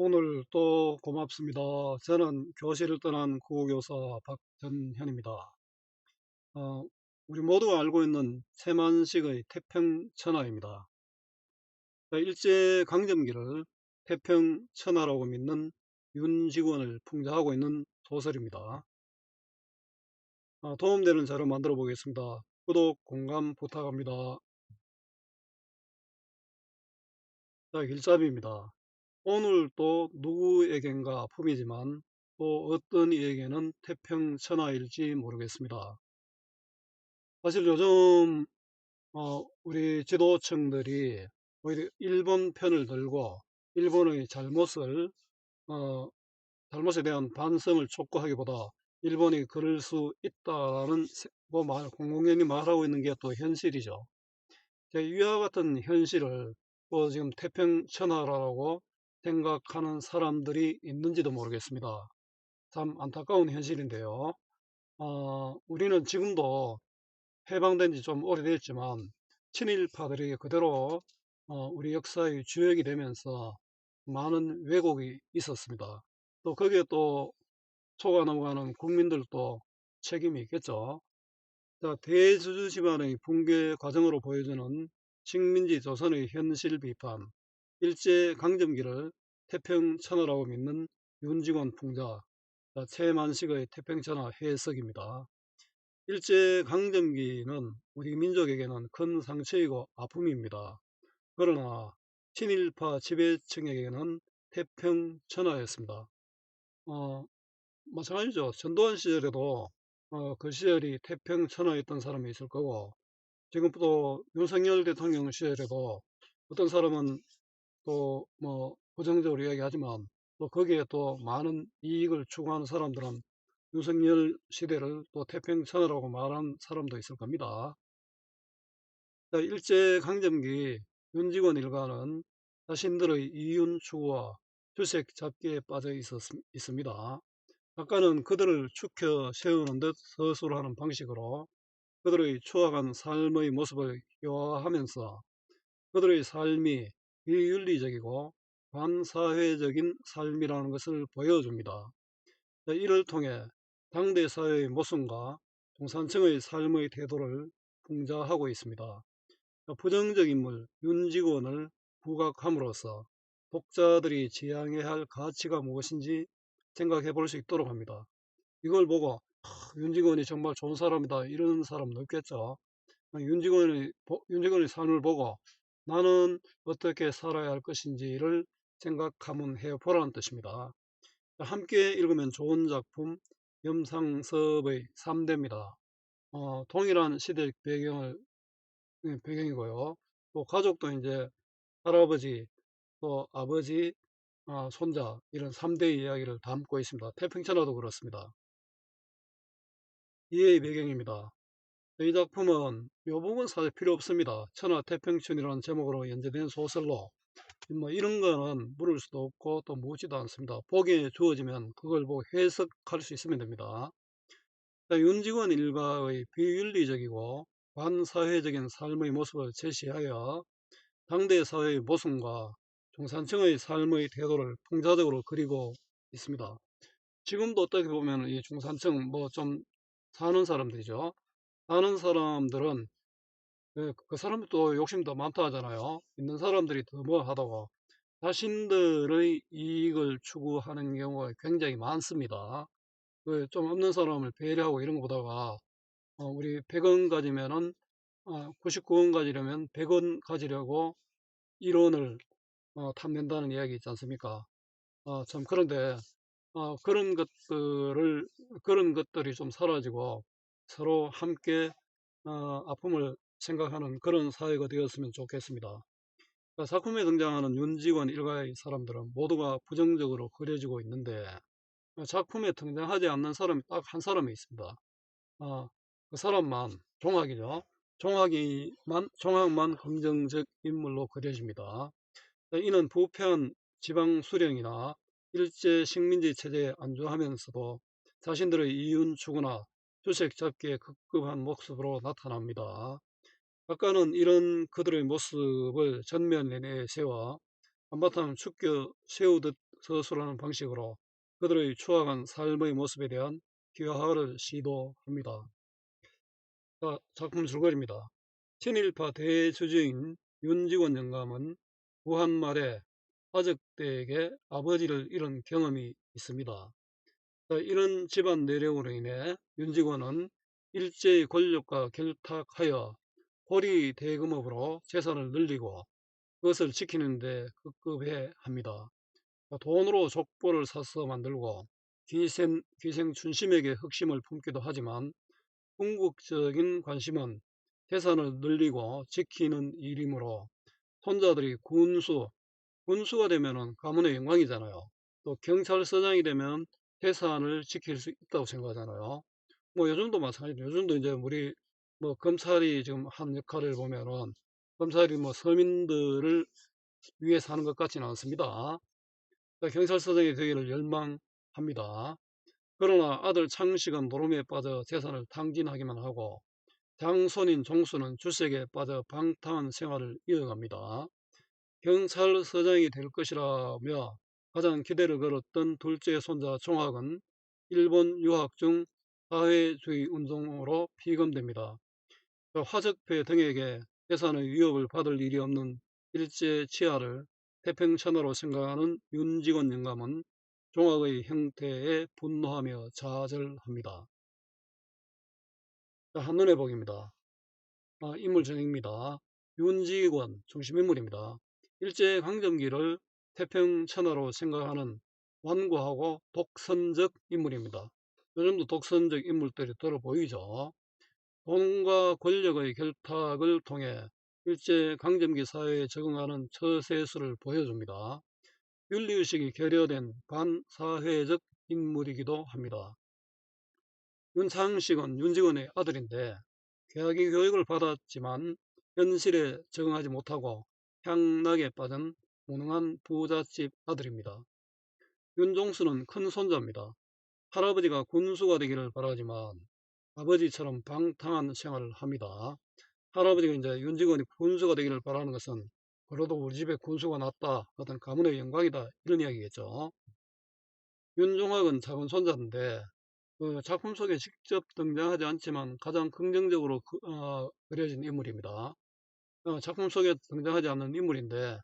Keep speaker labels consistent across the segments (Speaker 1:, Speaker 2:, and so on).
Speaker 1: 오늘 또 고맙습니다. 저는 교실을 떠난 구호교사 박전현입니다. 어, 우리 모두가 알고 있는 세만식의 태평천하입니다. 일제강점기를 태평천하라고 믿는 윤직원을 풍자하고 있는 소설입니다. 도움되는 자료 만들어 보겠습니다. 구독, 공감 부탁합니다. 자, 길잡이입니다. 오늘 또 누구에겐가 아픔이지만 또 어떤 이에게는 태평천하일지 모르겠습니다. 사실 요즘 우리 지도층들이 오히려 일본 편을 들고 일본의 어, 잘못에 대한 반성을 촉구하기보다 일본이 그럴 수 있다라는 공공연히 말하고 있는 게 또 현실이죠. 이와 같은 현실을 또 지금 태평천하라고 생각하는 사람들이 있는지도 모르겠습니다. 참 안타까운 현실인데요. 우리는 지금도 해방된 지 좀 오래됐지만 친일파들이 그대로 우리 역사의 주역이 되면서 많은 왜곡이 있었습니다. 또 거기에 또 속아 넘어가는 국민들도 책임이 있겠죠. 자, 대주주 집안의 붕괴 과정으로 보여주는 식민지 조선의 현실 비판, 일제강점기를 태평천하라고 믿는 윤직원 풍자, 자, 최만식의 태평천하 해석입니다. 일제강점기는 우리 민족에게는 큰 상처이고 아픔입니다. 그러나 친일파 지배층에게는 태평천하였습니다. 어, 마찬가지죠. 전두환 시절에도 그 시절이 태평천하였던 사람이 있을 거고, 지금 또 윤석열 대통령 시절에도 어떤 사람은 또 뭐 부정적으로 이야기하지만 또 거기에 또 많은 이익을 추구하는 사람들은 윤석열 시대를 또 태평천하라고 말한 사람도 있을 겁니다. 일제강점기 윤직원 일가는 자신들의 이윤 추구와 주색 잡기에 빠져 있습니다. 작가는 그들을 추켜 세우는 듯 서술하는 방식으로 그들의 추악한 삶의 모습을 묘화하면서 그들의 삶이 비윤리적이고 반사회적인 삶이라는 것을 보여줍니다. 이를 통해 당대 사회의 모순과 중산층의 삶의 태도를 풍자하고 있습니다. 부정적 인물 윤직원을 부각함으로써 독자들이 지향해야 할 가치가 무엇인지 생각해 볼 수 있도록 합니다. 이걸 보고 윤직원이 정말 좋은 사람이다 이런 사람은 없겠죠. 윤직원의 삶을 보고 나는 어떻게 살아야 할 것인지를 생각하면 해보라는 뜻입니다. 함께 읽으면 좋은 작품 염상섭의 3대입니다. 동일한 시대 배경이고요. 또 가족도 이제 할아버지, 또 아버지, 손자 이런 3대의 이야기를 담고 있습니다. 태평천하도 그렇습니다. 이해의 배경입니다. 이 작품은 묘목은 사실 필요 없습니다. 천하태평천이라는 제목으로 연재된 소설로 뭐 이런 거는 물을 수도 없고 또 묻지도 않습니다. 보기에 주어지면 그걸 보고 해석할 수 있으면 됩니다. 윤직원 일가의 비윤리적이고 반사회적인 삶의 모습을 제시하여 당대 사회의 모순과 중산층의 삶의 태도를 풍자적으로 그리고 있습니다. 지금도 어떻게 보면 이 중산층 뭐 좀 사는 사람들이죠. 사는 사람들은 그 사람도 욕심도 많다 하잖아요. 있는 사람들이 더 뭐 하다고 자신들의 이익을 추구하는 경우가 굉장히 많습니다. 좀 없는 사람을 배려하고 이런 거 보다가 우리 100원 가지면은 99원 가지려면 100원 가지려고 1원을 탐낸다는 이야기 있지 않습니까? 참 그런데 그런 것들이 좀 사라지고 서로 함께 아픔을 생각하는 그런 사회가 되었으면 좋겠습니다. 작품에 등장하는 윤직원 일가의 사람들은 모두가 부정적으로 그려지고 있는데 작품에 등장하지 않는 사람이 딱 한 사람이 있습니다. 그 사람만 종학이죠. 종학만 긍정적 인물로 그려집니다. 이는 부패한 지방 수령이나 일제 식민지 체제에 안주하면서도 자신들의 이윤 추구나 주색 잡기에 급급한 모습으로 나타납니다. 작가는 이런 그들의 모습을 전면에 내세워 한바탕 축켜 세우듯 서술하는 방식으로 그들의 추악한 삶의 모습에 대한 기하를 시도합니다. 자, 작품 줄거리입니다. 친일파 대주주인 윤직원 영감은 구한 말에 아적대에게 아버지를 잃은 경험이 있습니다. 자, 이런 집안 내력으로 인해 윤직원은 일제의 권력과 결탁하여 고리 대금업으로 재산을 늘리고 그것을 지키는 데 급급해 합니다. 돈으로 족보를 사서 만들고 기생춘심에게 흑심을 품기도 하지만 궁극적인 관심은 재산을 늘리고 지키는 일이므로 손자들이 군수가 되면은 가문의 영광이잖아요. 또 경찰서장이 되면 재산을 지킬 수 있다고 생각하잖아요. 뭐 요즘도 마찬가지로 요즘도 이제 우리 뭐 검찰이 지금 한 역할을 보면은 검찰이 뭐 서민들을 위해서 하는 것 같지는 않습니다. 경찰서장이 되기를 열망합니다. 그러나 아들 창식은 노름에 빠져 재산을 탕진하기만 하고 장손인 종수는 주색에 빠져 방탕한 생활을 이어갑니다. 경찰서장이 될 것이라며 가장 기대를 걸었던 둘째 손자 종학은 일본 유학 중 사회주의 운동으로 피감됩니다. 화적패 등에게 재산의 위협을 받을 일이 없는 일제 치하를 태평천하로 생각하는 윤직원 영감은 종학의 형태에 분노하며 좌절합니다. 한눈에 보기입니다. 인물 전형입니다. 윤직원 중심인물입니다. 일제강점기를 태평천하로 생각하는 완고하고 독선적 인물입니다. 요즘도 독선적 인물들이 들어 보이죠. 돈과 권력의 결탁을 통해 일제강점기 사회에 적응하는 처세술을 보여줍니다. 윤리의식이 결여된 반사회적 인물이기도 합니다. 윤창식은 윤직원의 아들인데 괴하기 교육을 받았지만 현실에 적응하지 못하고 향락에 빠진 무능한 부잣집 아들입니다. 윤종수는 큰 손자입니다. 할아버지가 군수가 되기를 바라지만 아버지처럼 방탕한 생활을 합니다. 할아버지가 이제 윤직원이 군수가 되기를 바라는 것은 그래도 우리 집에 군수가 났다, 어떤 가문의 영광이다, 이런 이야기겠죠. 윤종학은 작은 손자인데 그 작품 속에 직접 등장하지 않지만 가장 긍정적으로 그려진 인물입니다. 작품 속에 등장하지 않는 인물인데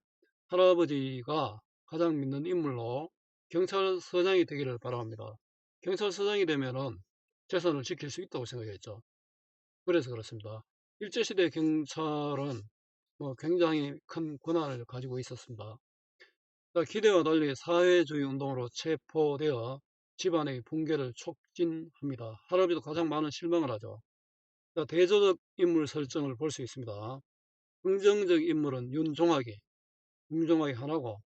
Speaker 1: 할아버지가 가장 믿는 인물로 경찰서장이 되기를 바랍니다. 경찰서장이 되면은 재산을 지킬 수 있다고 생각했죠. 그래서 그렇습니다. 일제시대 경찰은 뭐 굉장히 큰 권한을 가지고 있었습니다. 기대와 달리 사회주의 운동으로 체포되어 집안의 붕괴를 촉진합니다. 할아버지도 가장 많은 실망을 하죠. 대조적 인물 설정을 볼 수 있습니다. 긍정적 인물은 윤종학이 하나고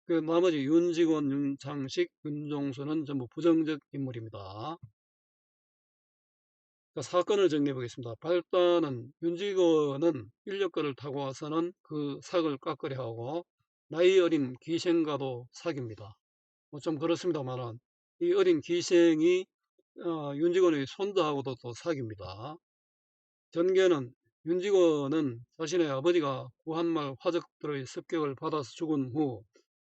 Speaker 1: 그 나머지 윤직원, 윤창식, 윤종수는 전부 부정적 인물입니다. 사건을 정리해 보겠습니다. 발단은 윤직원은 인력거를 타고 와서는 그 삭을 깎으려 하고 나이 어린 기생과도 사귀입니다. 좀 그렇습니다만은 이 어린 기생이 윤직원의 손자하고도 또 사귀입니다. 전개는 윤직원은 자신의 아버지가 구한말 화적들의 습격을 받아서 죽은 후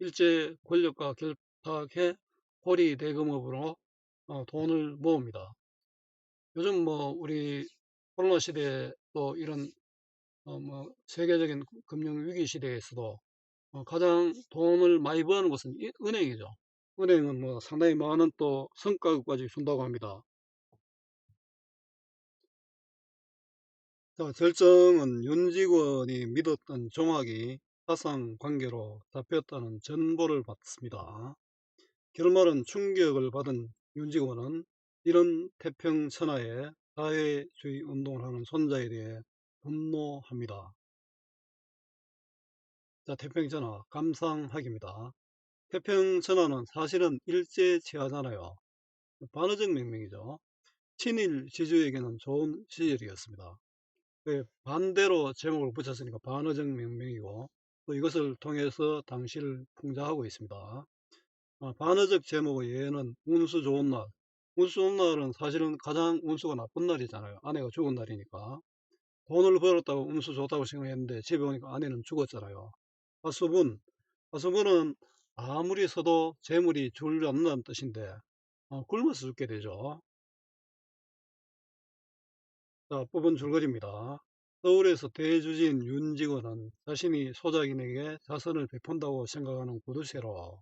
Speaker 1: 일제 권력과 결탁해 고리 대금업으로 돈을 모읍니다. 요즘 뭐 우리 코로나 시대에 또 이런 뭐 세계적인 금융 위기 시대에서도 가장 돈을 많이 버는 곳은 은행이죠. 은행은 뭐 상당히 많은 또 성과급까지 준다고 합니다. 자, 결정은 윤직원이 믿었던 종학이 사상관계로 잡혔다는 전보를 받습니다. 결말은 충격을 받은 윤직원은 이런 태평천하에 사회주의 운동을 하는 손자에 대해 분노합니다. 자, 태평천하 감상하기입니다. 태평천하는 사실은 일제치하잖아요. 반어적 명명이죠. 친일 지주에게는 좋은 시절이었습니다. 반대로 제목을 붙였으니까 반어적 명명이고 또 이것을 통해서 당시를 풍자하고 있습니다. 반어적 제목의 예는 운수 좋은 날. 운수 좋은 날은 사실은 가장 운수가 나쁜 날이잖아요. 아내가 죽은 날이니까. 돈을 벌었다고 운수 좋다고 생각했는데 집에 오니까 아내는 죽었잖아요. 화수분. 화수분은 아무리 써도 재물이 줄지 않는다는 뜻인데 굶어서 죽게 되죠. 자, 뽑은 줄거리입니다. 서울에서 대주지인 윤직원은 자신이 소작인에게 자선을 베푼다고 생각하는 구두쇠로,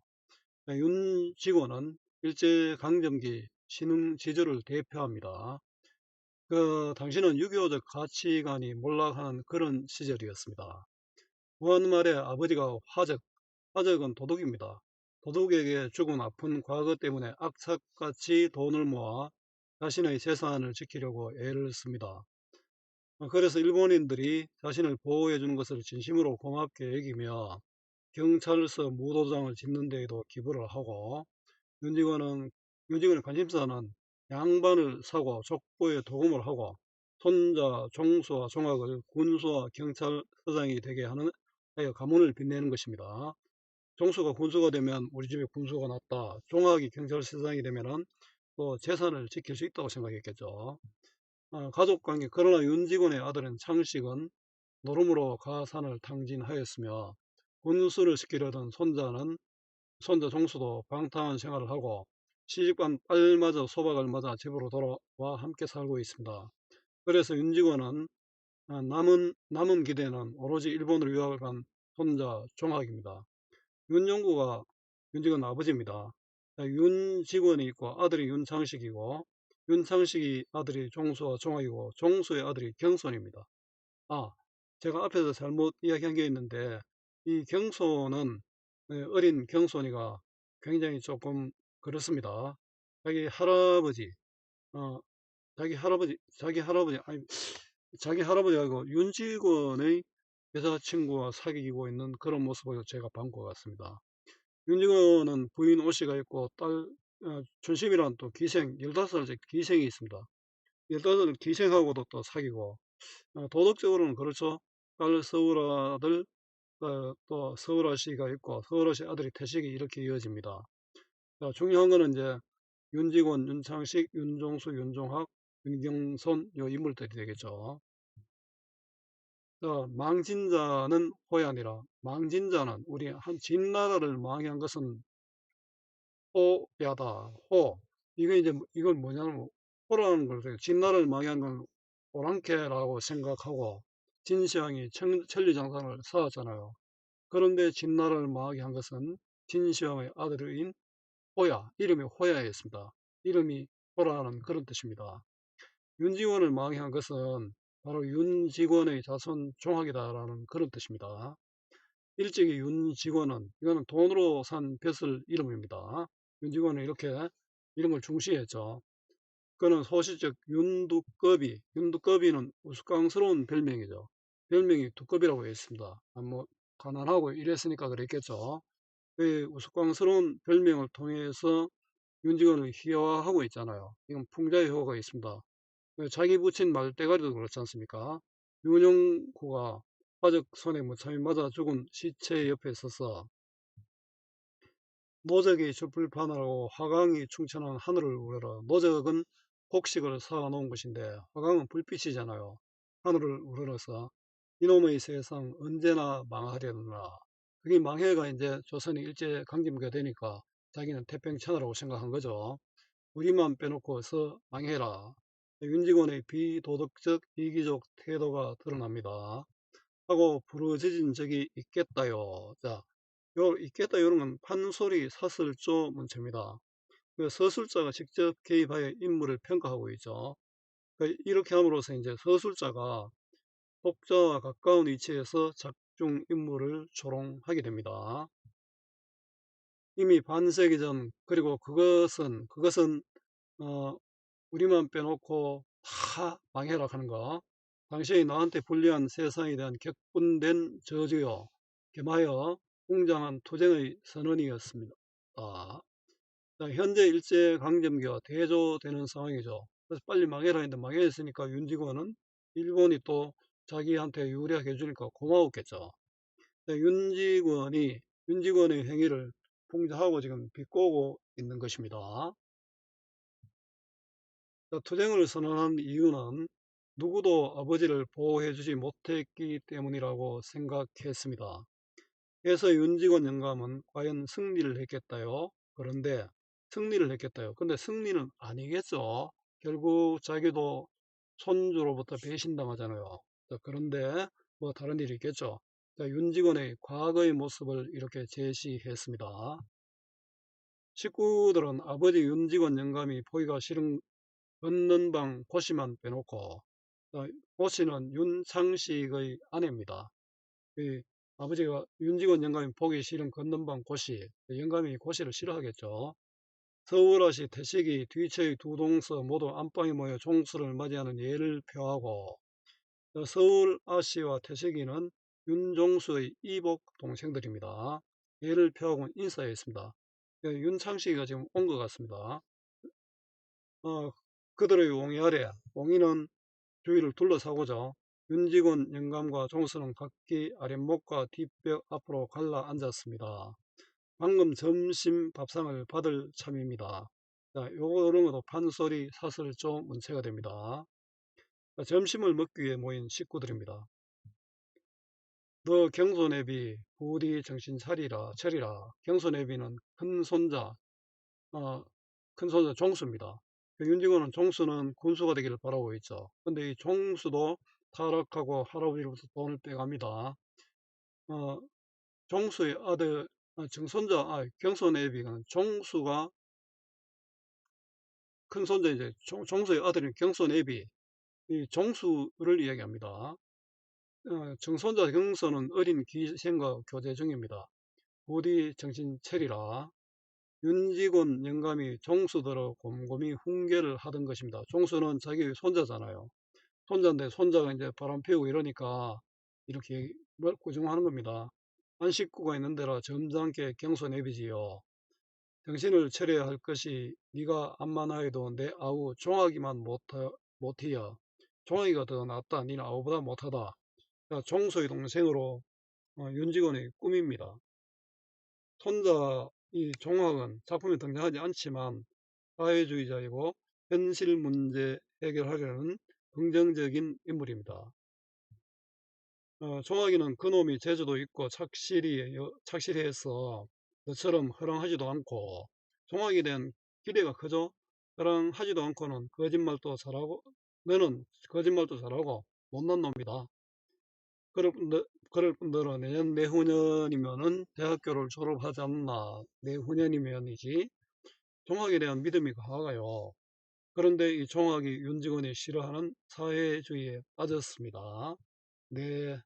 Speaker 1: 윤직원은 일제강점기 신흥지주를 대표합니다. 당시는 유교적 가치관이 몰락하는 그런 시절이었습니다. 무한 말에 아버지가 화적은 도둑입니다. 도둑에게 죽은 아픈 과거 때문에 악착같이 돈을 모아 자신의 재산을 지키려고 애를 씁니다. 그래서 일본인들이 자신을 보호해 주는 것을 진심으로 고맙게 여기며 경찰서 무도장을 짓는 데에도 기부를 하고, 윤직원은 윤직원의 관심사는 양반을 사고 족보에 도금을 하고 손자 종수와 종학을 군수와 경찰서장이 되게 하는 가문을 빛내는 것입니다. 종수가 군수가 되면 우리 집에 군수가 났다. 종학이 경찰서장이 되면은 또 재산을 지킬 수 있다고 생각했겠죠. 가족관계. 그러나 윤직원의 아들인 창식은 노름으로 가산을 탕진하였으며 군수를 시키려던 손자 종수도 방탕한 생활을 하고 시집간 딸마저 소박을 맞아 집으로 돌아와 함께 살고 있습니다. 그래서 윤직원은 남은 기대는 오로지 일본으로 유학을 간 손자 종학입니다. 윤영구가 윤직원 아버지입니다. 윤직원이 있고 아들이 윤창식이고, 윤창식이 아들이 종수와 종학이고, 종수의 아들이 경손입니다. 제가 앞에서 잘못 이야기한 게 있는데, 이 경손은, 어린 경손이가 굉장히 조금 그렇습니다. 자기 할아버지, 어, 자기 할아버지하고 윤직원의 여자친구와 사귀고 있는 그런 모습을 제가 본 것 같습니다. 윤직원은 부인 오씨가 있고 춘심이라는 또 기생, 15살째 기생이 있습니다. 15살 기생하고도 또 사귀고, 도덕적으로는 그렇죠. 딸 서울 아들, 또 서울 아씨가 있고, 서울 아씨 아들이 태식이 이렇게 이어집니다. 자, 중요한 거는 이제 윤직원, 윤창식, 윤종수, 윤종학, 윤경손, 요 인물들이 되겠죠. 자, 망진자는 호야니라. 망진자는 우리 한 진나라를 망한 것은 호야다. 호. 이게 이제 이건 뭐냐면 호라는 걸 진나라를 망한 건 오랑캐라고 생각하고 진시황이 천리장산을 쌓았잖아요. 그런데 진나라를 망하게 한 것은 진시황의 아들인 호야, 이름이 호야였습니다. 이름이 호라는 그런 뜻입니다. 윤직원을 망하게 한 것은 바로 윤직원의 자손 종학이다라는 그런 뜻입니다. 일찍이 윤직원은, 이거는 돈으로 산 벼슬 이름입니다. 윤직원은 이렇게 이름을 중시했죠. 그는 소시적 윤두꺼비는 우스꽝스러운 별명이죠. 별명이 두꺼비라고 했습니다. 뭐 가난하고 이랬으니까 그랬겠죠. 그 우스꽝스러운 별명을 통해서 윤직원을 희화화하고 있잖아요. 이건 풍자의 효과가 있습니다. 자기 붙인 말대가리도 그렇지 않습니까? 윤영구가 화적 손에 무참히 맞아 죽은 시체 옆에 서서 노적이 촛불판하고 화강이 충천한 하늘을 우러러. 노적은 곡식을 쌓아놓은 것인데 화강은 불빛이잖아요. 하늘을 우러러서 이놈의 세상 언제나 망하려느라. 그게 망해가 이제 조선이 일제 강점기가 되니까 자기는 태평천하라고 생각한 거죠. 우리만 빼놓고서 망해라. 윤직원의 비도덕적 이기적 태도가 드러납니다. 하고 부르짖은 적이 있겠다요. 자, 요 있겠다 이런 건 판소리 사설조 문체입니다. 그 서술자가 직접 개입하여 인물을 평가하고 있죠. 이렇게 함으로써 이제 서술자가 독자와 가까운 위치에서 작중 인물을 조롱하게 됩니다. 이미 반세기 전, 그리고 그것은 우리만 빼놓고 다 망해라 하는 거. 당시에 나한테 불리한 세상에 대한 격분된 저주요, 겸하여 웅장한 투쟁의 선언이었습니다. 현재 일제강점기가 대조되는 상황이죠. 그래서 빨리 망해라 했는데 망했으니까 윤직원은 일본이 또 자기한테 유리하게 해주니까 고마웠겠죠. 윤직원의 행위를 풍자하고 지금 비꼬고 있는 것입니다. 투쟁을 선언한 이유는 누구도 아버지를 보호해주지 못했기 때문이라고 생각했습니다. 해서 윤직원 영감은 과연 승리를 했겠다요? 그런데 승리를 했겠다요? 근데 승리는 아니겠죠. 결국 자기도 손주로부터 배신당하잖아요. 자, 그런데 뭐 다른 일이 있겠죠. 자, 윤직원의 과거의 모습을 이렇게 제시했습니다. 식구들은 아버지 윤직원 영감이 보기가 싫은 걷는 방 고씨만 빼놓고, 고씨는 윤창식의 아내입니다. 이 아버지가 윤직원 영감이 보기 싫은 걷는 방 고씨, 영감이 고씨를 싫어하겠죠. 서울아시 태식이 뒤처의 두 동서 모두 안방에 모여 종수를 맞이하는 예를 표하고, 서울아씨와 태식이는 윤종수의 이복 동생들입니다. 예를 표하고 인사했습니다. 윤창식이가 지금 온 것 같습니다. 그들의 옹이 아래 옹이는 주위를 둘러싸고자 윤직원 영감과 종수는 각기 아랫목과 뒷벽 앞으로 갈라 앉았습니다. 방금 점심 밥상을 받을 참입니다. 자, 요런 것도 판소리, 사설조, 문체가 됩니다. 자, 점심을 먹기 위해 모인 식구들입니다. 너 경손애비 부디 정신 차리라. 경손애비는 큰손자 종수입니다. 윤직원은 종수는 군수가 되기를 바라고 있죠. 근데 이 종수도 타락하고 할아버지로부터 돈을 빼갑니다. 종수의 아들, 경손애비는 종수가 큰손자 이제 종수의 아들인 경손애비, 이 종수를 이야기합니다. 증손자 경손은 어린 기생과 교제 중입니다. 부디 정신 차리라. 윤직원 영감이 종수들어 곰곰이 훈계를 하던 것입니다. 종수는 자기 손자잖아요. 손자인데 손자가 이제 바람 피우고 이러니까 이렇게 꾸중하는 겁니다. 한 식구가 있는 데라 점잖게 경손애비지요. 정신을 차려야 할 것이 네가 암만 하여도 내 아우 종아기만 못해야 종아기가 더 낫다. 니는 아우보다 못하다. 종소의 동생으로 윤직원의 꿈입니다. 손자 이 종학은 작품에 등장하지 않지만 사회주의자이고 현실 문제 해결하려는 긍정적인 인물입니다. 종학이는 그놈이 재주도 있고 착실해서 너처럼 허랑하지도 않고, 종학에 대한 기대가 크죠. 허랑하지도 않고는 너는 거짓말도 잘하고 못난 놈이다. 그럴 뿐더러 내후년이면은 대학교를 졸업하지 않나. 내후년이면이지. 종학에 대한 믿음이 강하가요. 그런데 이 종학이 윤직원이 싫어하는 사회주의에 빠졌습니다. 네,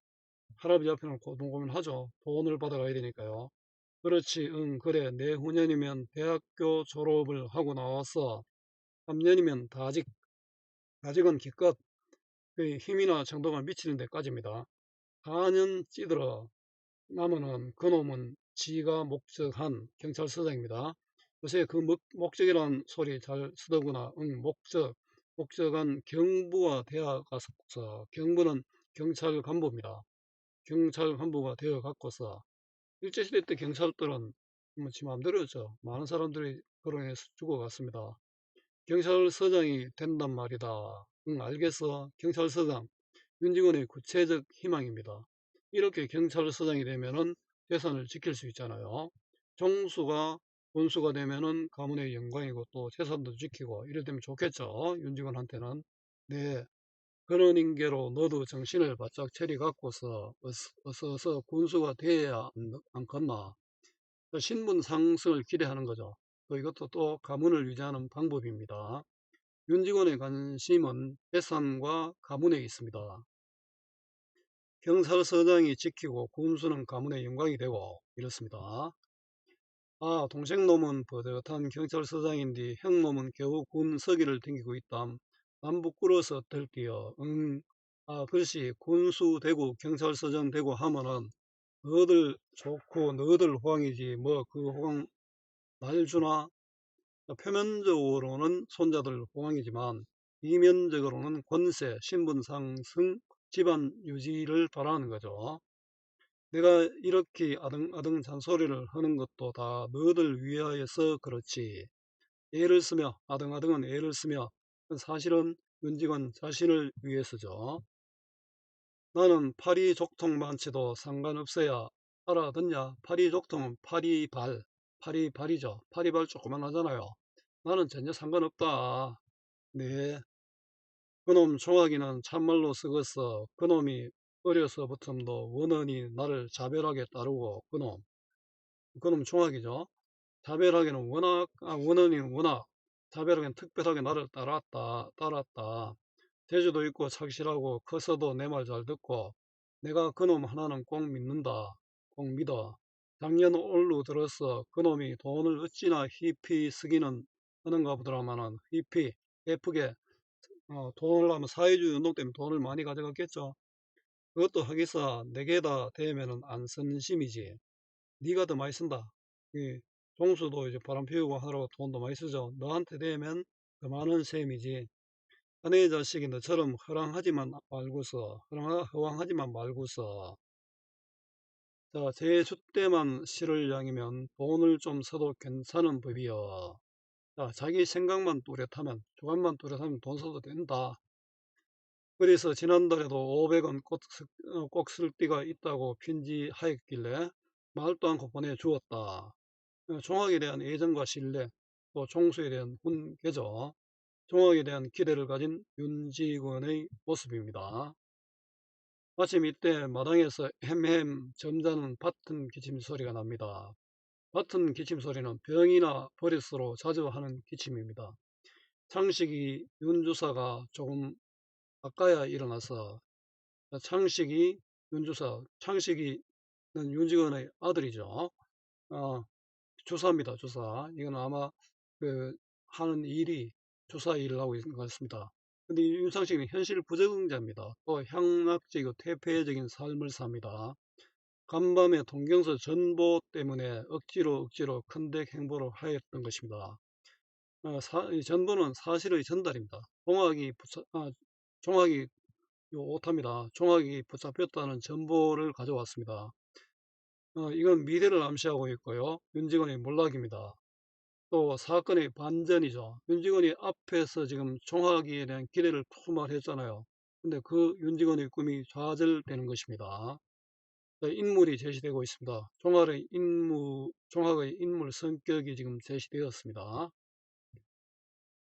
Speaker 1: 할아버지 앞에는 고민하죠. 돈을 받아가야 되니까요. 그렇지, 응, 그래. 내후년이면 대학교 졸업을 하고 나와서 3년이면 아직은 기껏 그 힘이나 정도가 미치는 데까지입니다. 4년 찌들어 나면은 그놈은 지가 목적한 경찰서장입니다. 요새 그 목적이란 소리 잘 쓰더구나. 응, 목적은 경부가 되어 가서, 경부는 경찰 간부입니다. 경찰 간부가 되어 갖고서 일제시대 때 경찰들은 지 마음대로였죠. 많은 사람들이 거론해서 죽어갔습니다. 경찰서장이 된단 말이다. 응, 알겠어. 경찰서장. 윤직원의 구체적 희망입니다. 이렇게 경찰서장이 되면은 재산을 지킬 수 있잖아요. 종수가 군수가 되면은 가문의 영광이고 또 재산도 지키고 이래 되면 좋겠죠. 윤직원한테는. 네. 그런 인계로 너도 정신을 바짝 차리 갖고서 어서 군수가 돼야 않겠나. 신분 상승을 기대하는 거죠. 또 이것도 또 가문을 유지하는 방법입니다. 윤직원의 관심은 재산과 가문에 있습니다. 경찰서장이 지키고 군수는 가문의 영광이 되고 이렇습니다. 동생놈은 버젓한 경찰서장인데 형놈은 겨우 군 서기를 댕기고 있담. 남 부끄러워서 들기여. 글씨 군수 되고 경찰서장 되고 하면은 너들 좋고 너들 호강이지 뭐 그 호강 날 주나. 표면적으로는 손자들 호강이지만 이면적으로는 권세, 신분 상승, 집안 유지를 바라는 거죠. 내가 이렇게 아등아등 잔소리를 하는 것도 다 너들 위하여서 그렇지. 아등아등은 애를 쓰며 사실은 윤직원 자신을 위해서죠. 나는 파리 족통 많지도 상관없어야 알아듣냐? 파리족통은 파리발, 파리발이죠. 파리발 조그만하잖아요. 나는 전혀 상관없다. 네. 그놈 종학이는 참말로 썩었어. 그놈이 어려서부터도 원언이 나를 자별하게 따르고 그놈 종학이죠. 자별하게는 원언이는 워낙 자별하게는 특별하게 나를 따랐다. 재주도 있고 착실하고 커서도 내 말 잘 듣고 내가 그놈 하나는 꼭 믿는다. 꼭 믿어. 작년 올로 들어서 그놈이 돈을 어찌나 희피 쓰기는 하는가 보더라마는 희피 예쁘게 돈을 하면 사회주의 운동 때문에 돈을 많이 가져갔겠죠. 그것도 하기사 내게다 대면은 안 쓰는 심이지. 네가 더 많이 쓴다. 이 종수도 이제 바람 피우고 하느라고 돈도 많이 쓰죠. 너한테 대면 더 많은 셈이지. 아내 자식이 너처럼 허황하지만 말고서 자, 제 줏대만 실을 양이면 돈을 좀 써도 괜찮은 법이여. 자, 자기 생각만 뚜렷하면 주관만 뚜렷하면 돈 써도 된다. 그래서 지난달에도 500원 꼭 쓸 때가 있다고 편지하였길래 말도 않고 보내주었다. 종학에 대한 애정과 신뢰, 또 종수에 대한 훈계죠. 종학에 대한 기대를 가진 윤직원의 모습입니다. 마침 이때 마당에서 햄햄 점잖은 밭은 기침 소리가 납니다. 밭은 기침 소리는 병이나 버릇으로 자주 하는 기침입니다. 창식이 윤주사가 조금 아까야 일어나서 창식이는 윤직원의 아들이죠. 주사입니다, 주사. 이건 아마 그 하는 일이 주사 일을 하고 있는 것 같습니다. 근데 윤창식은 현실 부적응자입니다. 또 향락적이고 퇴폐적인 삶을 삽니다. 간밤에 동경서 전보 때문에 억지로 큰덱 행보를 하였던 것입니다. 이 전보는 사실의 전달입니다. 종학이 오탑니다. 종학이 붙잡혔다는 전보를 가져왔습니다. 이건 미래를 암시하고 있고요. 윤직원의 몰락입니다. 또 사건의 반전이죠. 윤직원이 앞에서 지금 종학이에 대한 기대를 투말했잖아요. 근데 그 윤직원의 꿈이 좌절되는 것입니다. 인물이 제시되고 있습니다. 종학의 인물 성격이 지금 제시되었습니다.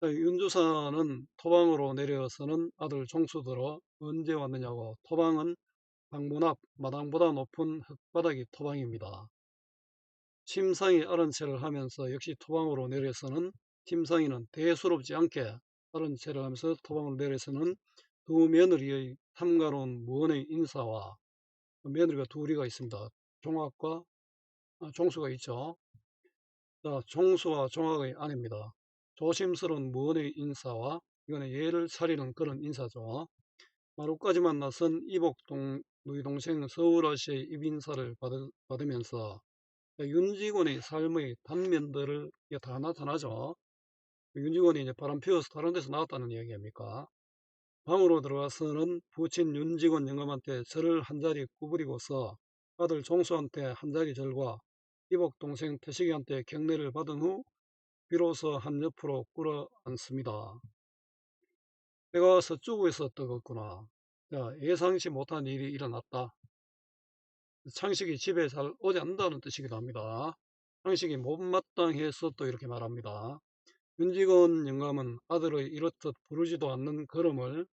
Speaker 1: 윤주사는 토방으로 내려서는 아들 종수들어 언제 왔느냐고. 토방은 방문 앞 마당보다 높은 흙바닥이 토방입니다. 침상이 아른 채를 하면서 역시 토방으로 내려서는 침상이는 대수롭지 않게 아른 채를 하면서 토방으로 내려서는 두 며느리의 탐가로운 무언의 인사와 며느리가 둘이가 있습니다. 종수가 있죠. 자, 종수와 종학의 아내입니다. 조심스러운 무언의 인사와 이거는 예를 차리는 그런 인사죠. 마루까지만 나선 이복동 누이 동생 서울아시의 입인사를 받으면서 윤직원의 삶의 단면들을 다 나타나죠. 윤직원이 이제 바람 피워서 다른 데서 나왔다는 이야기 아닙니까? 방으로 들어가서는 부친 윤직원 영감한테 절을 한 자리 구부리고서 아들 종수한테 한 자리 절과 이복 동생 태식이한테 경례를 받은 후 비로소 한 옆으로 꿇어 앉습니다. 내가 서쪽에서 떠갔구나. 예상치 못한 일이 일어났다. 창식이 집에 잘 오지 않는다는 뜻이기도 합니다. 창식이 못마땅해서 또 이렇게 말합니다. 윤직원 영감은 아들의 이렇듯 부르지도 않는 걸음을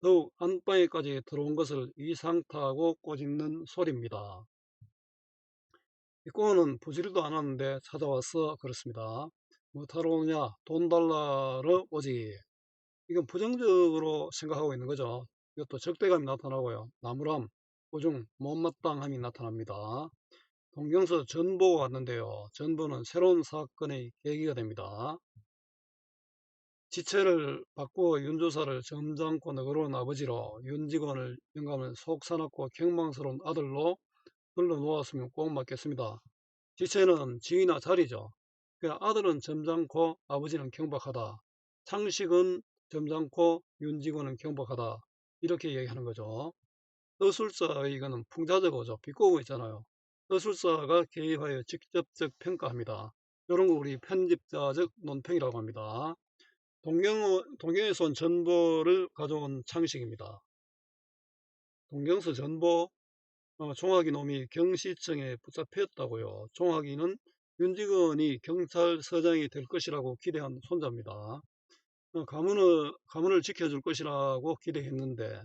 Speaker 1: 더욱 안방에까지 들어온 것을 이상타하고 꼬집는 소리입니다. 이 꼬는 부지리도 않았는데 찾아와서 그렇습니다. 뭐 타러 오냐? 돈 달라러 오지. 이건 부정적으로 생각하고 있는 거죠. 이것도 적대감이 나타나고요. 나무람, 오중, 못마땅함이 나타납니다. 동경서 전보가 왔는데요. 전보는 새로운 사건의 계기가 됩니다. 지체를 바꾸어 윤조사를 점잖고 너그러운 아버지로 윤직원을 영감을 속사납고 경망스러운 아들로 불러놓았으면 꼭 맞겠습니다. 지체는 지위나 자리죠. 아들은 점잖고 아버지는 경박하다. 창식은 점잖고 윤직원은 경박하다. 이렇게 얘기하는 거죠. 어술자의 이거는 풍자적어죠. 비꼬고 있잖아요. 어술자가 개입하여 직접적 평가합니다. 이런 거 우리 편집자적 논평이라고 합니다. 동경에서 온 전보를 가져온 창식입니다. 동경서 전보 종학이 놈이 경시청에 붙잡혔다고요. 종학이는 윤직원이 경찰서장이 될 것이라고 기대한 손자입니다. 가문을 지켜줄 것이라고 기대했는데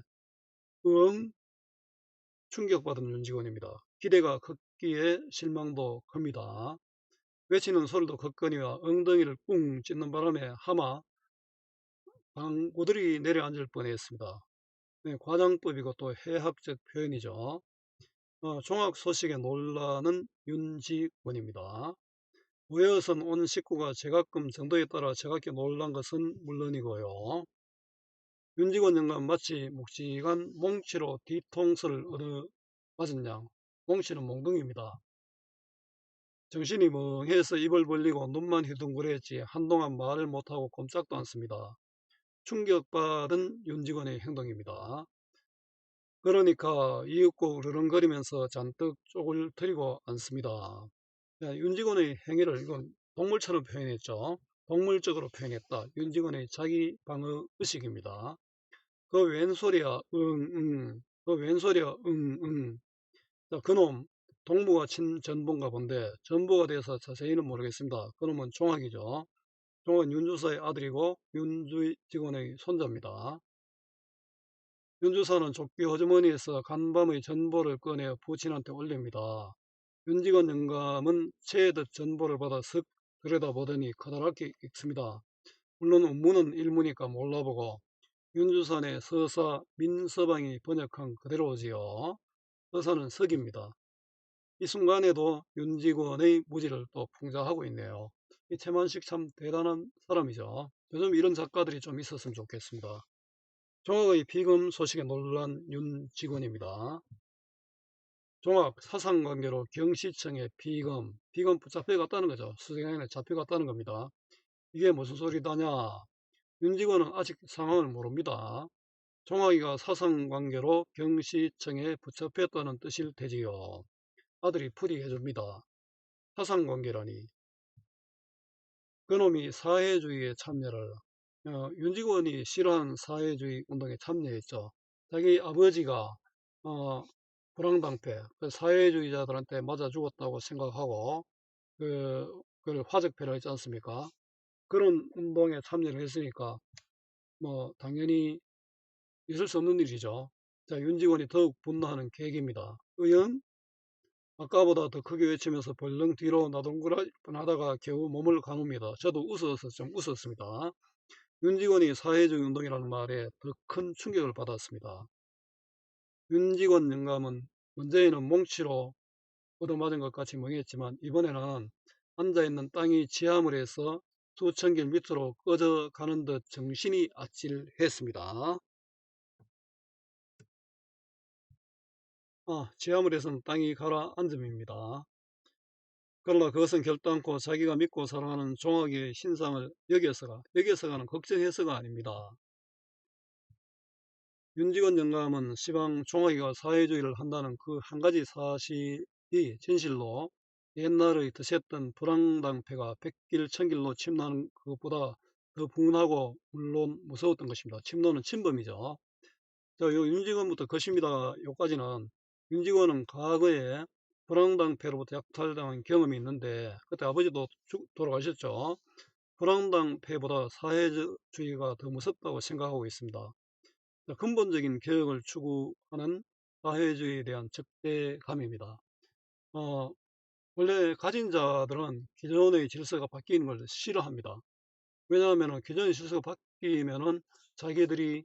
Speaker 1: 충격받은 윤직원입니다. 기대가 컸기에 실망도 큽니다. 외치는 소리도 컸거니와 엉덩이를 꿍 찢는 바람에 하마 방구들이 내려앉을 뻔했습니다. 네, 과장법이고 또 해학적 표현이죠. 종학 소식에 놀라는 윤직원입니다. 모여선 온 식구가 제각금 정도에 따라 제각기 놀란 것은 물론이고요. 윤직원 영감 마치 묵직한 몽치로 뒤통수를 얻어맞은 양, 몽치는 몽둥이입니다. 정신이 멍해서 입을 벌리고 눈만 휘둥그레했지 한동안 말을 못하고 꼼짝도 않습니다. 충격받은 윤직원의 행동입니다. 그러니까 이윽고 으르렁거리면서 잔뜩 쪼글거리고 앉습니다. 윤직원의 행위를 이건 동물처럼 표현했죠. 동물적으로 표현했다. 윤직원의 자기 방어 의식입니다. 그 웬소리야 응응 그 웬소리야 응응 그놈 동무가 친 전보인가 본데 전보가 돼서 자세히는 모르겠습니다. 그놈은 종학이죠. 종학은 윤주사의 아들이고 윤주의 직원의 손자입니다. 윤주사는 족비 호주머니에서 간밤의 전보를 꺼내 부친한테 올립니다. 윤직원 영감은 채에듯 전보를 받아 슥 들여다보더니 커다랗게 읽습니다. 물론 문은 일문이니까 몰라보고 윤주산의 서사 민서방이 번역한 그대로지요. 서사는 석입니다. 이 순간에도 윤직원의 무지를 또 풍자하고 있네요. 이 최만식 참 대단한 사람이죠. 요즘 이런 작가들이 좀 있었으면 좋겠습니다. 종학의 비금 소식에 놀란 윤직원입니다. 종학 사상관계로 경시청에 비금 붙잡혀갔다는 거죠. 수색안에 잡혀갔다는 겁니다. 이게 무슨 소리다냐. 윤직원은 아직 상황을 모릅니다. 종학이가 사상관계로 경시청에 붙잡혔다는 뜻일 테지요. 아들이 풀이해줍니다. 사상관계라니. 그놈이 사회주의에 참여를 윤직원이 싫어하는 사회주의 운동에 참여했죠. 자기 아버지가 불황당패 사회주의자들한테 맞아 죽었다고 생각하고 그걸 화적패를 했지 않습니까? 그런 운동에 참여를 했으니까 뭐 당연히 있을 수 없는 일이죠. 자, 윤직원이 더욱 분노하는 계기입니다. 의연 아까보다 더 크게 외치면서 벌렁 뒤로 나동그라질 뻔하다가 겨우 몸을 가눕니다. 저도 웃어서 좀 웃었습니다. 윤직원이 사회주의 운동이라는 말에 더 큰 충격을 받았습니다. 윤직원 영감은 문제에는 몽치로 얻어맞은 것 같이 멍했지만 이번에는 앉아있는 땅이 지하물 해서 수천 길 밑으로 꺼져가는 듯 정신이 아찔했습니다. 지하물에서는 땅이 가라앉음입니다. 그러나 그것은 결단코 자기가 믿고 사랑하는 종학의 신상을 여기에서가는 걱정해서가 아닙니다. 윤직원 영감은 시방 종학이가 사회주의를 한다는 그 한 가지 사실이 진실로 옛날의 드셌던 불황당패가 백길 천길로 침노하는 것보다 더 분하고 물론 무서웠던 것입니다. 침노는 침범이죠. 자, 요 윤직원부터 것입니다. 요까지는 윤직원은 과거에 불황당패로부터 약탈당한 경험이 있는데 그때 아버지도 돌아가셨죠. 불황당패보다 사회주의가 더 무섭다고 생각하고 있습니다. 자, 근본적인 개혁을 추구하는 사회주의에 대한 적대감입니다. 원래 가진 자들은 기존의 질서가 바뀌는 걸 싫어합니다. 왜냐하면 기존의 질서가 바뀌면은 자기들이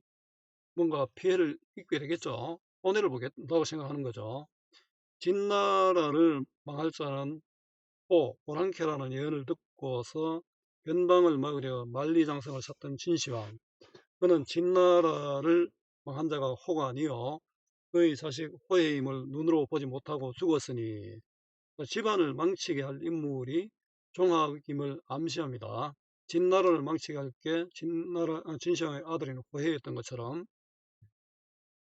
Speaker 1: 뭔가 피해를 입게 되겠죠. 손해를 보겠다고 생각하는 거죠. 진나라를 망할 자는 오랑캐라는 예언을 듣고서 변방을 막으려 만리장성을 샀던 진시황. 그는 진나라를 망한 자가 호가 아니요 그의 자식 호의 힘을 눈으로 보지 못하고 죽었으니 집안을 망치게 할 인물이 종학임을 암시합니다. 진나라를 망치게 할 게 진시황의 아들인 호해였던 것처럼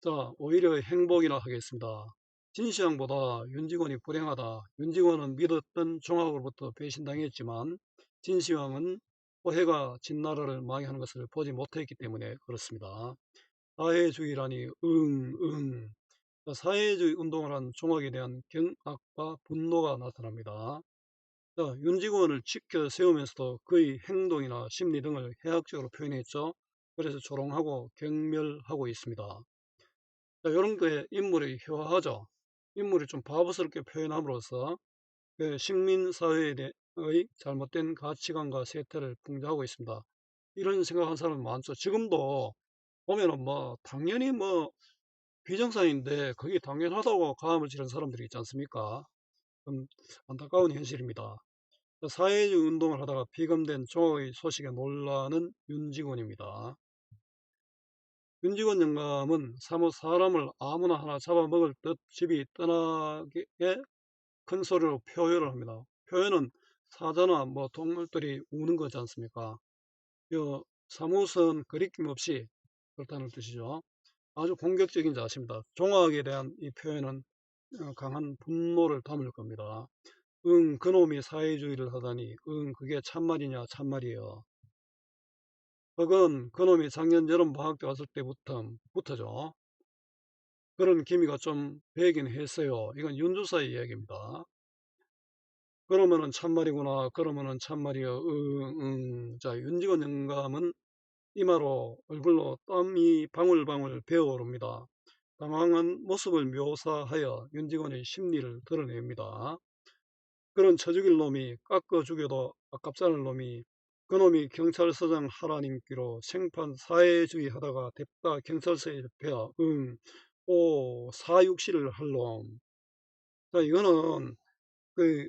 Speaker 1: 자, 오히려 행복이라 하겠습니다. 진시황보다 윤직원이 불행하다. 윤직원은 믿었던 종학으로부터 배신당했지만 진시황은 호해가 진나라를 망하는 것을 보지 못했기 때문에 그렇습니다. 사회주의라니 사회주의 운동을 한 종학에 대한 경악과 분노가 나타납니다. 윤직원을 지켜 세우면서도 그의 행동이나 심리 등을 해학적으로 표현했죠. 그래서 조롱하고 경멸하고 있습니다. 이런 게 인물의 효화죠. 인물이 좀 바보스럽게 표현함으로써 그 식민사회의 잘못된 가치관과 세태를 풍자하고 있습니다. 이런 생각하는 사람은 많죠. 지금도 보면은 뭐 당연히 뭐 비정상인데 그게 당연하다고 가함을 지르는 사람들이 있지 않습니까? 좀 안타까운 현실입니다. 사회주의 운동을 하다가 비검된 종의 소식에 놀라는 윤직원입니다. 윤직원 영감은 사뭇 사람을 아무나 하나 잡아먹을 듯 집이 떠나게 큰 소리로 표현을 합니다. 표현은 사자나 뭐 동물들이 우는 거지 않습니까? 사뭇은 거리낌 없이 그렇다는 뜻이죠. 아주 공격적인 자세입니다. 종학에 대한 이 표현은 강한 분노를 담을 겁니다. 그놈이 사회주의를 하다니, 그게 참말이냐, 참말이에요. 그건 그놈이 작년 여름 방학 때 왔을 때부터죠. 그런 기미가 좀 배긴 했어요. 이건 윤주사의 이야기입니다. 그러면은 참말이구나, 그러면은 참말이요, 자, 윤직원 영감은 이마로 얼굴로 땀이 방울방울 배어오릅니다. 당황한 모습을 묘사하여 윤직원의 심리를 드러냅니다. 그런 처죽일 놈이 깎아 죽여도 아깝지 않을 놈이 그놈이 경찰서장 하라님께로 생판 사회주의 하다가 뎁다 경찰서에 잡혀 사육시를 할 놈. 자, 이거는 그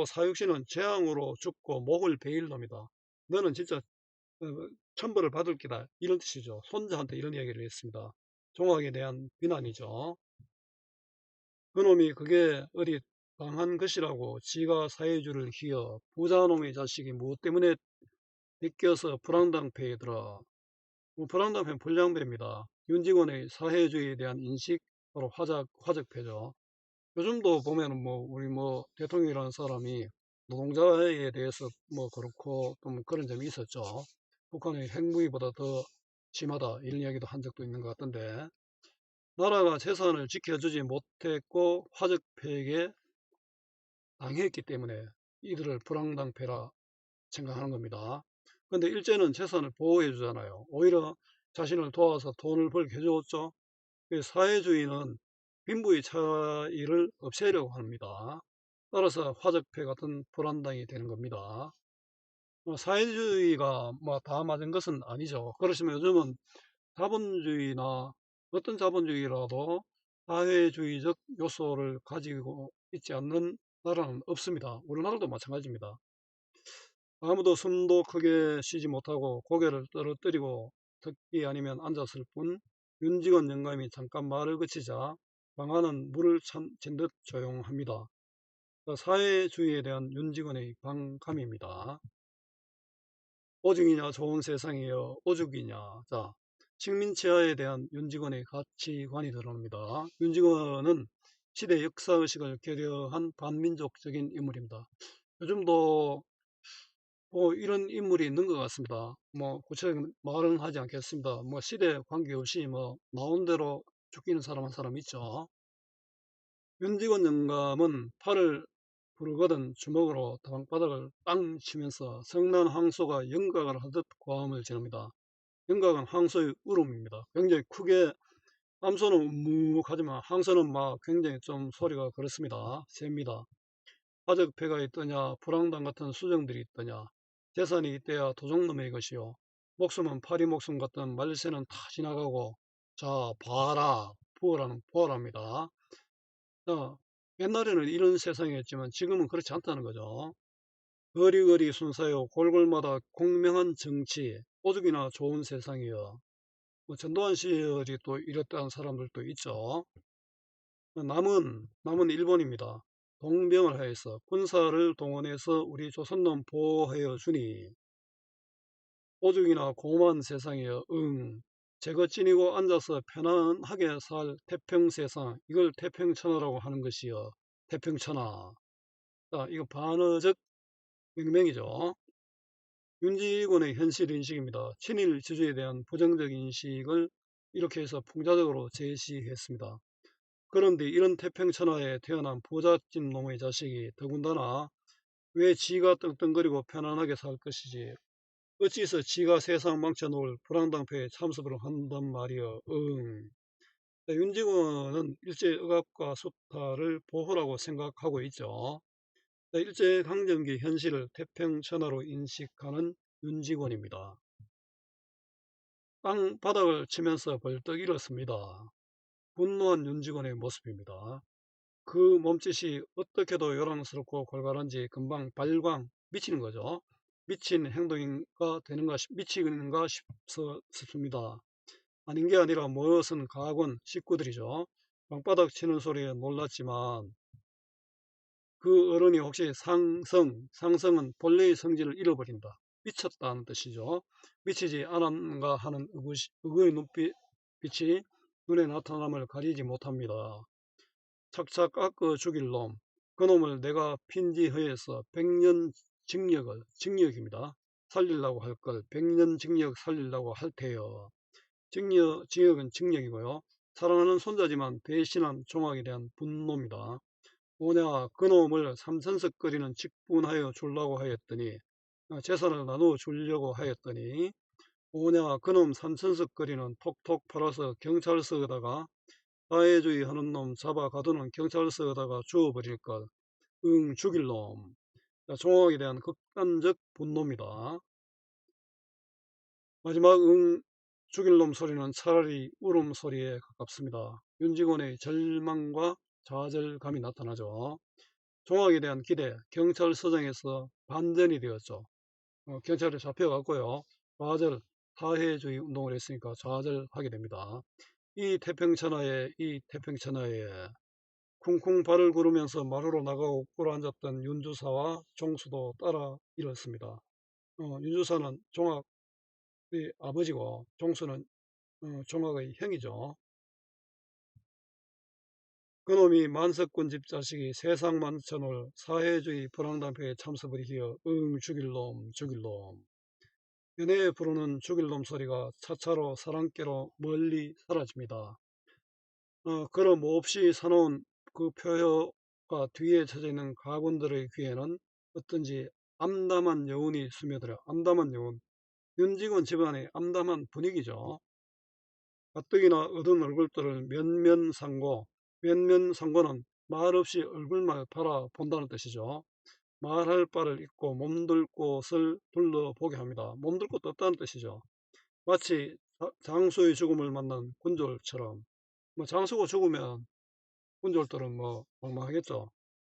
Speaker 1: 사육시는 재앙으로 죽고 목을 베일 놈이다. 너는 진짜 어, 천벌을 받을 기다. 이런 뜻이죠. 손자한테 이런 이야기를 했습니다. 종학에 대한 비난이죠. 그놈이 그게 어디 당한 것이라고 지가 사회주의를 휘어 부자놈의 자식이 무엇 때문에 뺏겨서 불황당패이더라. 불황당패는 불량배입니다. 윤직원의 사회주의에 대한 인식 바로 화적패죠. 요즘도 보면은 뭐 우리 뭐 대통령이라는 사람이 노동자에 대해서 뭐 그렇고 좀 그런 점이 있었죠. 북한의 핵무기보다 더 심하다 이런 이야기도 한 적도 있는 것 같던데 나라가 재산을 지켜주지 못했고 화적패에게 당했기 때문에 이들을 불황당패라 생각하는 겁니다. 근데 일제는 재산을 보호해 주잖아요. 오히려 자신을 도와서 돈을 벌게 해줬죠. 사회주의는 빈부의 차이를 없애려고 합니다. 따라서 화적패 같은 불안당이 되는 겁니다. 사회주의가 뭐 다 맞은 것은 아니죠. 그렇지만 요즘은 자본주의나 어떤 자본주의라도 사회주의적 요소를 가지고 있지 않는 나라는 없습니다. 우리나라도 마찬가지입니다. 아무도 숨도 크게 쉬지 못하고 고개를 떨어뜨리고 듣기 아니면 앉았을 뿐 윤직원 영감이 잠깐 말을 그치자 방안은 물을 친 듯 조용합니다. 사회주의에 대한 윤직원의 반감입니다. 오죽이냐 좋은 세상이여 오죽이냐. 자, 식민지하에 대한 윤직원의 가치관이 드러납니다. 윤직원은 시대 역사의식을 결여한 반민족적인 인물입니다. 요즘도 뭐 이런 인물이 있는 것 같습니다. 뭐 구체적인 말은 하지 않겠습니다. 뭐 시대 관계없이 뭐 나온 대로 죽이는 사람 한 사람 있죠. 윤직원 영감은 팔을 부르거든 주먹으로 땅바닥을 땅 치면서 성난 황소가 영각을 하듯 고함을 지릅니다. 영각은 황소의 울음입니다. 굉장히 크게 암소는 묵묵하지만 황소는 막 굉장히 좀 소리가 그렇습니다. 셉니다. 화적패가 있더냐 불황당 같은 수정들이 있더냐 재산이 있대야 도적놈의 것이요 목숨은 파리 목숨 같은 말세는 다 지나가고 자 봐라 보아랍니다. 자, 옛날에는 이런 세상이었지만 지금은 그렇지 않다는 거죠. 거리거리 순사요 골골마다 공명한 정치 오죽이나 좋은 세상이요. 뭐 전두환 시절이 또 이랬다는 사람들도 있죠. 남은 일본입니다. 동병을 하여서 군사를 동원해서 우리 조선놈 보호하여 주니 오죽이나 고만 세상이여 제거 지니고 앉아서 편안하게 살 태평세상 이걸 태평천하라고 하는 것이여 태평천하. 자, 이거 반어적 명명이죠. 윤직원의 현실 인식입니다. 친일 지주에 대한 부정적 인식을 이렇게 해서 풍자적으로 제시했습니다. 그런데 이런 태평천하에 태어난 부잣집 놈의 자식이 더군다나 왜 지가 떵떵거리고 편안하게 살 것이지 어찌서 지가 세상 망쳐놓을 불황당패에 참석을 한단 말이여. 윤직원은 일제의학과 수탈을 보호라고 생각하고 있죠. 일제강점기 현실을 태평천하로 인식하는 윤직원입니다. 땅바닥을 치면서 벌떡 일었습니다. 분노한 윤직원의 모습입니다. 그 몸짓이 어떻게도 요란스럽고 골갈한지 금방 발광 미치는 거죠. 미친 행동인가 되는가 미치는가 싶습니다. 아닌 게 아니라 무엇은 가군 식구들이죠. 방바닥 치는 소리에 놀랐지만 그 어른이 혹시 상성은 본래의 성질을 잃어버린다. 미쳤다는 뜻이죠. 미치지 않았는가 하는 의구의 눈빛이 눈에 나타남을 가리지 못합니다. 착착 깎아 죽일 놈. 그놈을 내가 핀지허에서 100년 징역입니다. 살리려고 할 걸 100년 징역 살리려고 할 테요. 징역은 징역이고요. 사랑하는 손자지만 배신한 종학에 대한 분노입니다. 뭐냐, 그놈을 삼천석거리는 직분하여 주려고 하였더니, 재산을 나누어 주려고 하였더니, 뭐냐, 그놈 삼천석거리는 톡톡 팔아서 경찰서에다가 사회주의 하는 놈 잡아 가두는 경찰서에다가 주워버릴 것. 죽일 놈. 종학에 대한 극단적 분노입니다. 마지막 죽일 놈 소리는 차라리 울음소리에 가깝습니다. 윤직원의 절망과 좌절감이 나타나죠. 종학에 대한 기대, 경찰서장에서 반전이 되었죠. 경찰에 잡혀갔고요. 좌절, 사회주의 운동을 했으니까 좌절하게 됩니다. 이 태평천하에 쿵쿵 발을 구르면서 마루로 나가고 꿇어앉았던 윤주사와 종수도 따라 일었습니다. 윤주사는 종학의 아버지고 종수는 종학의 형이죠. 그놈이 만석군 집 자식이 세상 만천을 사회주의 불황단표에 참석을 히어 죽일 놈 죽일 놈. 연애에 부르는 죽일 놈 소리가 차차로 사랑께로 멀리 사라집니다. 그럼 몹시 사나운 그 표효가 뒤에 쳐져 있는 가군들의 귀에는 어떤지 암담한 여운이 스며들어. 암담한 여운. 윤직원 집안의 암담한 분위기죠. 가뜩이나 얻은 얼굴들을 면면상고, 면면상고는 말없이 얼굴만 바라본다는 뜻이죠. 말할 바를 잊고 몸둘 곳을 둘러보게 합니다. 몸둘 곳도 없다는 뜻이죠. 마치 장수의 죽음을 만난 군졸처럼. 장수가 죽으면 군졸들은 막막하겠죠.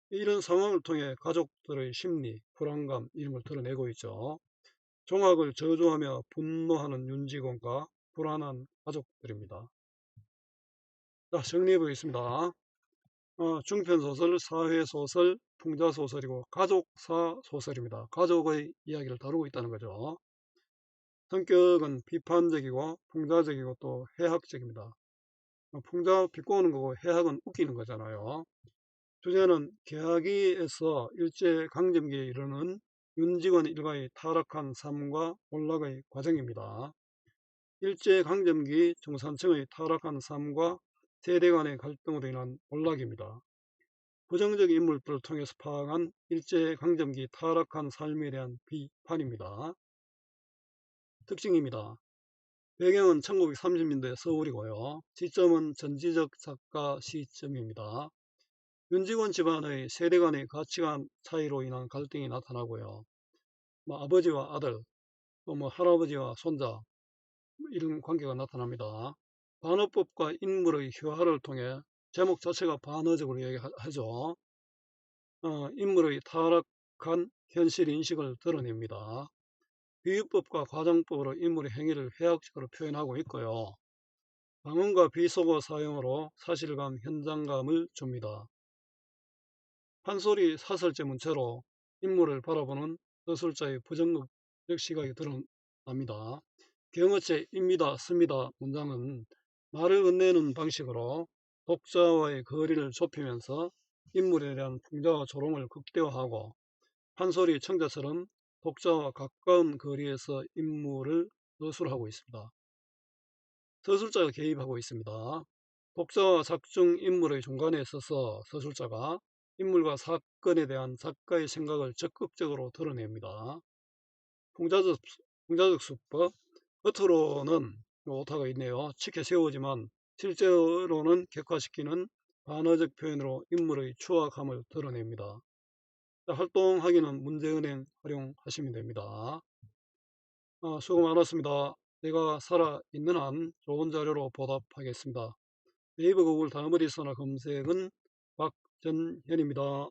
Speaker 1: 이런 상황을 통해 가족들의 심리, 불안감 이런 걸 드러내고 있죠. 종학을 저주하며 분노하는 윤직원과 불안한 가족들입니다. 자, 정리해 보겠습니다. 중편소설, 사회소설, 풍자소설이고 가족사 소설입니다. 가족의 이야기를 다루고 있다는 거죠. 성격은 비판적이고 풍자적이고 또 해학적입니다. 풍자 비꼬는 거고 해학은 웃기는 거잖아요. 주제는 개화기에서 일제강점기에 이르는 윤직원 일가의 타락한 삶과 몰락의 과정입니다. 일제강점기 중산층의 타락한 삶과 세대 간의 갈등으로 인한 몰락입니다. 부정적 인물들을 통해서 파악한 일제강점기 타락한 삶에 대한 비판입니다. 특징입니다. 배경은 1930년대 서울이고요. 시점은 전지적 작가 시점입니다. 윤직원 집안의 세대 간의 가치관 차이로 인한 갈등이 나타나고요. 아버지와 아들, 또 할아버지와 손자 이런 관계가 나타납니다. 반어법과 인물의 효화를 통해 제목 자체가 반어적으로 얘기하죠. 인물의 타락한 현실 인식을 드러냅니다. 비유법과 과장법으로 인물의 행위를 해학적으로 표현하고 있고요. 방언과 비속어 사용으로 사실감, 현장감을 줍니다. 판소리 사설제 문체로 인물을 바라보는 서술자의 부정적 시각이 드러납니다. 경어체 입니다, 씁니다 문장은 말을 건네는 방식으로 독자와의 거리를 좁히면서 인물에 대한 풍자와 조롱을 극대화하고 판소리 청자처럼 독자와 가까운 거리에서 인물을 서술하고 있습니다. 서술자가 개입하고 있습니다. 독자와 작중 인물의 중간에 서서 서술자가 인물과 사건에 대한 작가의 생각을 적극적으로 드러냅니다. 풍자적 수법, 겉으로는 오타가 있네요. 칙해 세우지만 실제로는 객관시키는 반어적 표현으로 인물의 추악함을 드러냅니다. 활동하기는 문제은행 활용하시면 됩니다. 수고 많았습니다. 내가 살아있는 한 좋은 자료로 보답하겠습니다. 네이버 구글 다음어디서나 검색은 박전현입니다.